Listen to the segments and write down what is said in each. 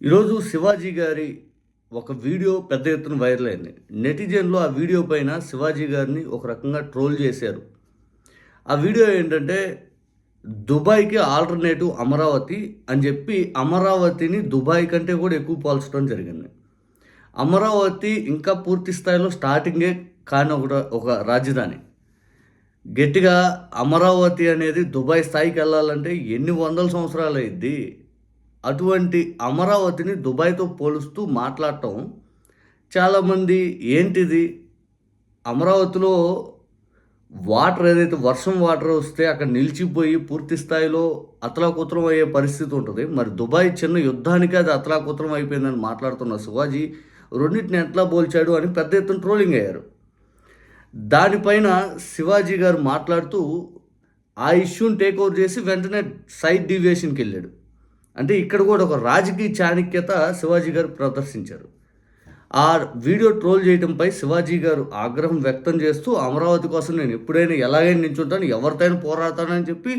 ఈరోజు శివాజీ గారి ఒక వీడియో పెద్ద ఎత్తున వైరల్ అయింది. నెటిజన్లు ఆ వీడియో పైన శివాజీ గారిని ఒక రకంగా ట్రోల్ చేశారు. ఆ వీడియో ఏంటంటే దుబాయ్‌కి ఆల్టర్‌నేటివ్ అమరావతి అని చెప్పి అమరావతిని దుబాయ్ కంటే కూడా ఎక్కువ పోల్చడం జరిగింది. అమరావతి ఇంకా పూర్తి స్థాయిలో స్టార్టింగే కాని ఒక రాజధాని. గట్టిగా అమరావతి అనేది దుబాయ్ స్థాయికెళ్ళాలంటే ఎన్ని వందల సంవత్సరాలయిద్ది. అటువంటి అమరావతిని దుబాయ్‌తో పోలుస్తూ మాట్లాడటం చాలామంది ఏంటిది అమరావతిలో వాటర్ ఏదైతే వర్షం వాటర్ వస్తే అక్కడ నిలిచిపోయి పూర్తి స్థాయిలో అతలాకుతలం అయ్యే పరిస్థితి ఉంటది. మరి దుబాయ్ చిన్న యుద్ధానికి అది అతలాకుతలం అయిపోయిందని మాట్లాడుతున్న శివాజీ రెండిటిని ఎట్లా పోల్చాడు అని పెద్ద ఎత్తున ట్రోలింగ్ అయ్యారు. దానిపైన శివాజీ గారు మాట్లాడుతూ ఆ ఇష్యూని టేక్ ఓవర్ చేసి వెంటనే సైడ్ డీవియేషన్‌కెళ్ళాడు. అంటే ఇక్కడ కూడా ఒక రాజకీయ చాణక్యత శివాజీ గారు ప్రదర్శించారు. ఆ వీడియో ట్రోల్ చేయడంపై శివాజీ గారు ఆగ్రహం వ్యక్తం చేస్తూ అమరావతి కోసం నేను ఎప్పుడైనా ఎలాగైనా నించుంటాను, ఎవరితోనైనా పోరాడతానని చెప్పి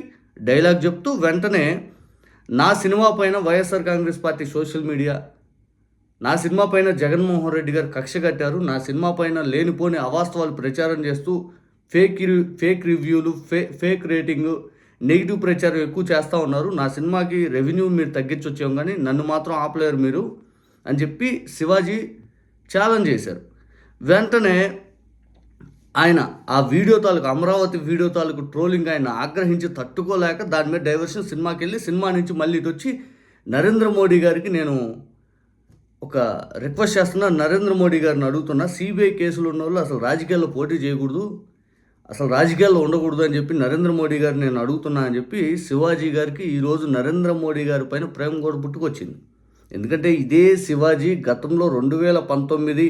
డైలాగ్ చెప్తూ వెంటనే నా సినిమా పైన YSR Congress party social media, నా సినిమా పైన జగన్మోహన్ రెడ్డి గారు కక్ష కట్టారు, నా సినిమా పైన లేనిపోని అవాస్తవాలు ప్రచారం చేస్తూ ఫేక్ రివ్యూలు, ఫేక్ రేటింగు, నెగిటివ్ ప్రచారం ఎక్కువ చేస్తూ ఉన్నారు. నా సినిమాకి రెవెన్యూ మీరు తగ్గించొచ్చాం కానీ నన్ను మాత్రం ఆపలేరు మీరు అని చెప్పి శివాజీ ఛాలెంజ్ చేశారు. వెంటనే ఆయన ఆ వీడియో తాలూకు అమరావతి వీడియో తాలూకు ట్రోలింగ్ ఆయన ఆగ్రహించి తట్టుకోలేక దాని మీద డైవర్షన్ సినిమాకి వెళ్ళి సినిమా నుంచి మళ్ళీ ఇటు వచ్చి నరేంద్ర మోడీ గారికి నేను ఒక రిక్వెస్ట్ చేస్తున్నా, నరేంద్ర మోడీ గారిని అడుగుతున్నా, సిబిఐ కేసులు ఉన్న వాళ్ళు అసలు రాజకీయాల్లో పోటీ చేయకూడదు, అసలు రాజకీయాల్లో ఉండకూడదు అని చెప్పి నరేంద్ర మోడీ గారిని నేను అడుగుతున్నా అని చెప్పి శివాజీ గారికి ఈరోజు నరేంద్ర మోడీ గారి పైన ప్రేమ కూడా పుట్టుకొచ్చింది. ఎందుకంటే ఇదే శివాజీ గతంలో 2019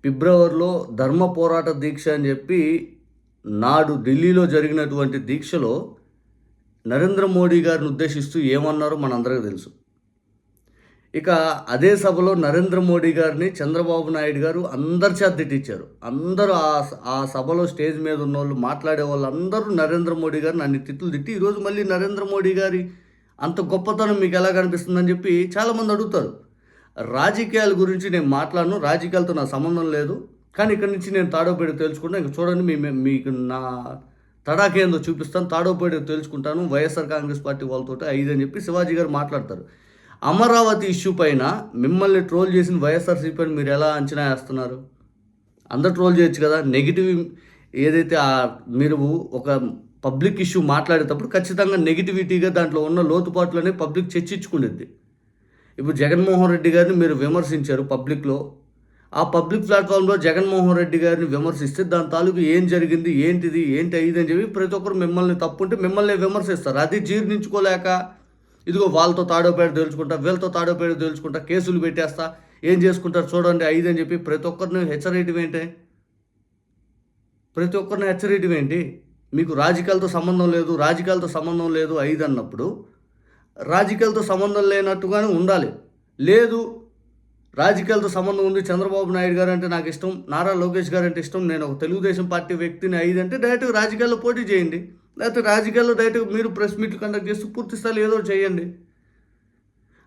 ఫిబ్రవరిలో ధర్మ పోరాట దీక్ష అని చెప్పి నాడు ఢిల్లీలో జరిగినటువంటి దీక్షలో నరేంద్ర మోడీ గారిని ఉద్దేశిస్తూ ఏమన్నారో మనందరికీ తెలుసు. ఇక అదే సభలో నరేంద్ర మోడీ గారిని చంద్రబాబు నాయుడు గారు అందరి చేత తిట్టించారు. అందరూ ఆ సభలో స్టేజ్ మీద ఉన్నోళ్ళు, మాట్లాడే వాళ్ళందరూ నరేంద్ర మోడీ గారిని అన్ని తిట్లు తిట్టి ఈరోజు మళ్ళీ నరేంద్ర మోడీ గారి అంత గొప్పతనం మీకు ఎలా కనిపిస్తుందని చెప్పి చాలామంది అడుగుతారు. రాజకీయాల గురించి నేను మాట్లాడను, రాజకీయాలతో నా సంబంధం లేదు, కానీ ఇక్కడి నుంచి నేను తాడోపేడ తేల్చుకుంటా, ఇంక చూడండి మీకు నా తడాకేందో చూపిస్తాను, తాడోపేడ తేల్చుకుంటాను వైఎస్ఆర్ కాంగ్రెస్ పార్టీ వాళ్ళతో అని చెప్పి శివాజీ గారు మాట్లాడతారు. అమరావతి ఇష్యూ పైన మిమ్మల్ని ట్రోల్ చేసిన వైఎస్ఆర్సీపీని మీరు ఎలా అంచనా వేస్తున్నారు? అందరు ట్రోల్ చేయొచ్చు కదా. నెగిటివ్ ఏదైతే మీరు ఒక పబ్లిక్ ఇష్యూ మాట్లాడేటప్పుడు ఖచ్చితంగా నెగిటివిటీగా దాంట్లో ఉన్న లోతుపాట్లనే పబ్లిక్ చర్చించుకునేది. ఇప్పుడు జగన్మోహన్ రెడ్డి గారిని మీరు విమర్శించారు పబ్లిక్లో. ఆ పబ్లిక్ ప్లాట్ఫామ్లో జగన్మోహన్ రెడ్డి గారిని విమర్శిస్తే దాని తాలూకు ఏం జరిగింది, ఏంటిది, ఏంటి అయ్యింది అని చెప్పి ప్రతి ఒక్కరు మిమ్మల్ని తప్పుంటే మిమ్మల్ని విమర్శిస్తారు. అది జీర్ణించుకోలేక ఇదిగో వాళ్ళతో తాడోపేడ తేల్చుకుంటా, వీళ్ళతో తాడోపేడ తేల్చుకుంటా, కేసులు పెట్టేస్తా, ఏం చేసుకుంటారు చూడండి ఐదు అని చెప్పి ప్రతి ఒక్కరిని హెచ్చరియటం ఏంటి? ప్రతి ఒక్కరిని హెచ్చరియటం ఏంటి? మీకు రాజకీయాలతో సంబంధం లేదు, రాజకీయాలతో సంబంధం లేదు ఐదు అన్నప్పుడు రాజకీయాలతో సంబంధం లేనట్టుగానే ఉండాలి. లేదు రాజకీయాలతో సంబంధం ఉంది, చంద్రబాబు నాయుడు గారు అంటే నాకు ఇష్టం, నారా లోకేష్ గారు అంటే ఇష్టం, నేను ఒక తెలుగుదేశం పార్టీ వ్యక్తిని ఐదు అంటే డైరెక్ట్గా రాజకీయాల్లో పోటీ చేయండి. లేకపోతే రాజకీయాల్లో డైరెక్ట్గా మీరు ప్రెస్ మీట్లు కండక్ట్ చేస్తూ పూర్తి స్థాయిలో ఏదో చేయండి.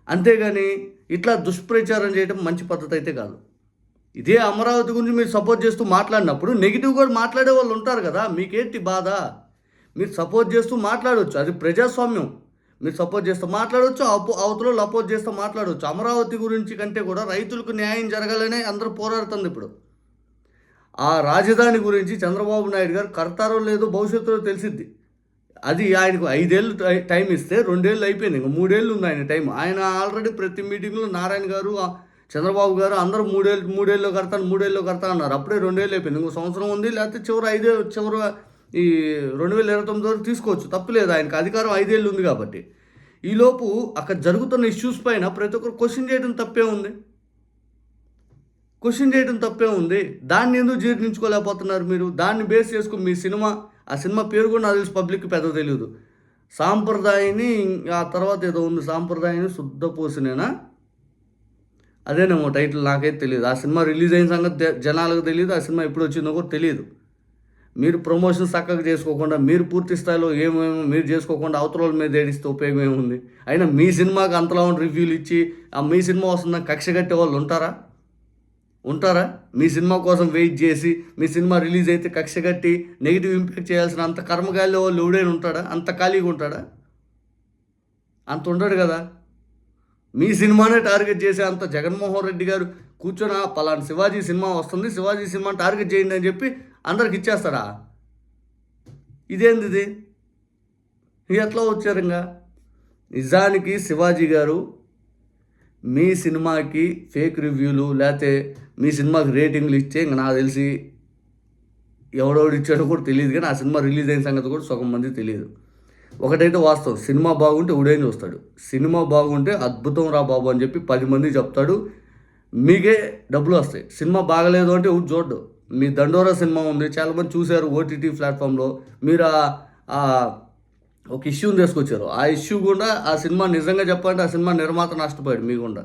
అంతేగాని ఇట్లా దుష్ప్రచారం చేయడం మంచి పద్ధతి అయితే కాదు. ఇదే అమరావతి గురించి మీరు సపోర్ట్ చేస్తూ మాట్లాడినప్పుడు నెగిటివ్ కూడా మాట్లాడే వాళ్ళు ఉంటారు కదా. మీకేంటి బాధ? మీరు సపోర్ట్ చేస్తూ మాట్లాడవచ్చు, అది ప్రజాస్వామ్యం. మీరు సపోర్ట్ చేస్తూ మాట్లాడవచ్చు, అవతల అపోజ్ చేస్తూ మాట్లాడవచ్చు. అమరావతి గురించి కంటే కూడా రైతులకు న్యాయం జరగాలనే అందరూ పోరాడుతుంది. ఇప్పుడు ఆ రాజధాని గురించి చంద్రబాబు నాయుడు గారు కడతారో లేదో భవిష్యత్తులో తెలిసిద్ది. అది ఆయనకు 5 ఏళ్ళు టైం ఇస్తే 2 ఏళ్ళు అయిపోయింది, ఇంకా 3 ఏళ్ళు ఉంది ఆయన టైం. ఆయన ఆల్రెడీ ప్రతి మీటింగ్లో నారాయణ గారు, చంద్రబాబు గారు అందరూ 3 ఏళ్ళు కడతా అన్నారు. అప్పుడే 2 ఏళ్ళు అయిపోయింది, ఇంకో సంవత్సరం ఉంది. లేకపోతే చివరి ఈ 2029 వరకు తీసుకోవచ్చు, తప్పులేదు. ఆయనకు అధికారం 5 ఏళ్ళు ఉంది కాబట్టి. ఈలోపు అక్కడ జరుగుతున్న ఇష్యూస్ పైన ప్రతి ఒక్కరు క్వశ్చన్ చేయడం తప్పే ఉంది. దాన్ని ఎందుకు జీర్ణించుకోలేకపోతున్నారు మీరు? దాన్ని బేస్ చేసుకుని మీ సినిమా, ఆ సినిమా పేరు కూడా నాకు తెలిసి పబ్లిక్కి పెద్ద తెలియదు, సాంప్రదాయని, ఆ తర్వాత ఏదో ఉంది సాంప్రదాయని శుద్ధపోసినేనా, అదేనేమో టైటిల్, నాకైతే తెలియదు. ఆ సినిమా రిలీజ్ అయిన సంగతి జనాలకు తెలియదు, ఆ సినిమా ఎప్పుడు వచ్చిందో కూడా తెలియదు. మీరు ప్రమోషన్ చక్కగా చేసుకోకుండా, మీరు పూర్తి స్థాయిలో ఏమేమో మీరు చేసుకోకుండా అవతల మీద ఏడిస్తే ఉపయోగం ఏముంది? అయినా మీ సినిమాకి అంతలా రివ్యూలు ఇచ్చి, మీ సినిమా వస్తుందని కక్ష కట్టే వాళ్ళు ఉంటారా? ఉంటారా? మీ సినిమా కోసం వెయిట్ చేసి, మీ సినిమా రిలీజ్ అయితే కక్ష కట్టి నెగిటివ్ ఇంపాక్ట్ చేయాల్సిన అంత కర్మగాలి వాళ్ళు ఎవడైనా ఉంటాడా? అంత ఖాళీగా ఉంటాడా? అంత ఉండడు కదా. మీ సినిమానే టార్గెట్ చేసే అంత జగన్మోహన్ రెడ్డి గారు కూర్చొని పలానా శివాజీ సినిమా వస్తుంది, శివాజీ సినిమా టార్గెట్ చేయండి అని చెప్పి అందరికి ఇచ్చేస్తారా? ఇదేంది ఇది? ఎట్లా వచ్చారు ఇంకా? నిజానికి శివాజీ గారు మీ సినిమాకి ఫేక్ రివ్యూలు లేకపోతే మీ సినిమాకి రేటింగ్లు ఇచ్చే ఇంక నాకు తెలిసి ఎవడెవడు ఇచ్చాడో కూడా తెలియదు, కానీ ఆ సినిమా రిలీజ్ అయిన సంగతి కూడా సగం మంది తెలియదు. ఒకటైతే వాస్తవం, సినిమా బాగుంటే ఉడేని చూస్తాడు, సినిమా బాగుంటే అద్భుతం రా బాబు అని చెప్పి 10 మంది చెప్తాడు, మీకే డబ్బులు వస్తాయి. సినిమా బాగలేదు అంటే ఎవరు చూడ్డు. మీ దండోరా సినిమా ఉంది, చాలామంది చూశారు ఓటీటీ ప్లాట్ఫామ్లో, మీరు ఒక ఇష్యూని తీసుకొచ్చారు. ఆ ఇష్యూ కూడా ఆ సినిమా నిజంగా చెప్పాలంటే ఆ సినిమా నిర్మాత నష్టపోయాడు మీ గుండా.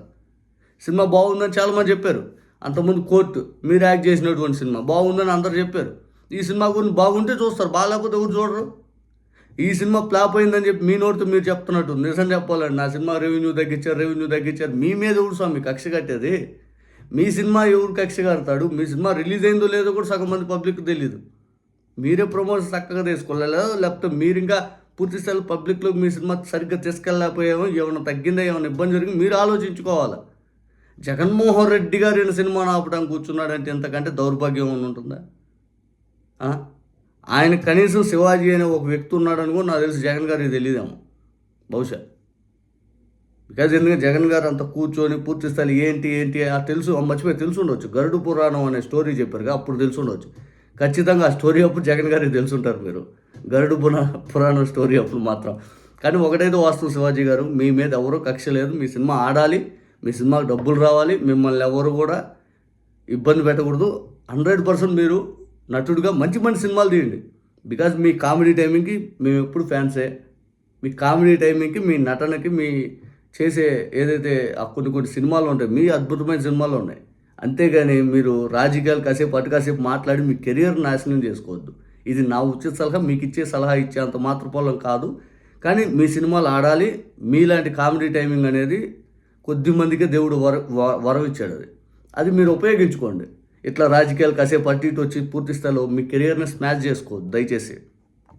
సినిమా బాగుందని చాలామంది చెప్పారు. అంతకుముందు కోర్టు మీరు యాక్ట్ చేసినటువంటి సినిమా బాగుందని అందరు చెప్పారు. ఈ సినిమా గురించి బాగుంటే చూస్తారు, బాగాలేకపోతే ఎవరు చూడరు. ఈ సినిమా ఫ్లాప్ అయిందని చెప్పి మీ నోటితో మీరు చెప్తున్నట్టు నిజం చెప్పాలండి, నా సినిమా రెవెన్యూ తగ్గించారు మీ మీద ఎవరు స్వామి కక్ష కట్టేది? మీ సినిమా ఎవరు కక్ష కడతాడు? మీ సినిమా రిలీజ్ అయిందో లేదో కూడా సగం మంది పబ్లిక్ తెలియదు. మీరే ప్రమోషన్ చక్కగా తీసుకోలేదో, లేకపోతే మీరు ఇంకా పూర్తి స్థాయి పబ్లిక్లో మీ సినిమా సరిగ్గా తీసుకెళ్ళలేకపోయామో, ఏమైనా తగ్గిందా, ఏమైనా ఇబ్బంది జరిగింది మీరు ఆలోచించుకోవాలి. జగన్మోహన్ రెడ్డి గారు సినిమాను ఆపడానికి కూర్చున్నాడంటే ఇంతకంటే దౌర్భాగ్యం ఏమైనా ఉంటుందా? ఆయన కనీసం శివాజీ అనే ఒక వ్యక్తి ఉన్నాడని కూడా నాకు తెలిసి జగన్ గారికి తెలియదేమో బహుశా. బికాజ్ ఎందుకంటే జగన్ గారు అంత కూర్చొని పూర్తి స్థాయి ఏంటి తెలుసు, మర్చిపోయి తెలిసి ఉండవచ్చు. గరుడ పురాణం అనే స్టోరీ చెప్పారుగా, అప్పుడు తెలిసి ఉండవచ్చు. ఖచ్చితంగా ఆ స్టోరీ అప్పుడు జగన్ గారికి తెలుసుంటారు మీరు, గరుడ పురాణం స్టోరీ అప్పుడు మాత్రం. కానీ ఒకటైతే వాస్తవం, శివాజీ గారు మీ మీద ఎవరూ కక్ష లేదు. మీ సినిమా ఆడాలి, మీ సినిమాకి డబ్బులు రావాలి, మిమ్మల్ని ఎవరు కూడా ఇబ్బంది పెట్టకూడదు. 100% మీరు నటుడిగా మంచి మంచి సినిమాలు తీయండి. బికాజ్ మీ కామెడీ టైమింగ్కి మేము ఎప్పుడు ఫ్యాన్సే. మీ కామెడీ టైమింగ్కి, మీ నటనకి, మీ చేసే ఏదైతే కొన్ని సినిమాలు ఉంటాయి, మీ అద్భుతమైన సినిమాలు ఉన్నాయి. అంతేగాని మీరు రాజకీయాలు కాసేపు మాట్లాడి మీ కెరియర్ నాశనం చేసుకోవద్దు. ఇది నా ఉచిత సలహా, మీకు ఇచ్చే సలహా ఇచ్చేంత మాత్రపోలం కాదు. కానీ మీ సినిమాలు ఆడాలి. మీలాంటి కామెడీ టైమింగ్ అనేది కొద్ది మందికే దేవుడు వరం ఇచ్చాడు. అది మీరు ఉపయోగించుకోండి. ఇట్లా రాజకీయాలు కాసేపు అటు ఇటు వచ్చి పూర్తి స్థాయిలో మీ కెరియర్ని స్మాష్ చేసుకోవద్దు దయచేసి.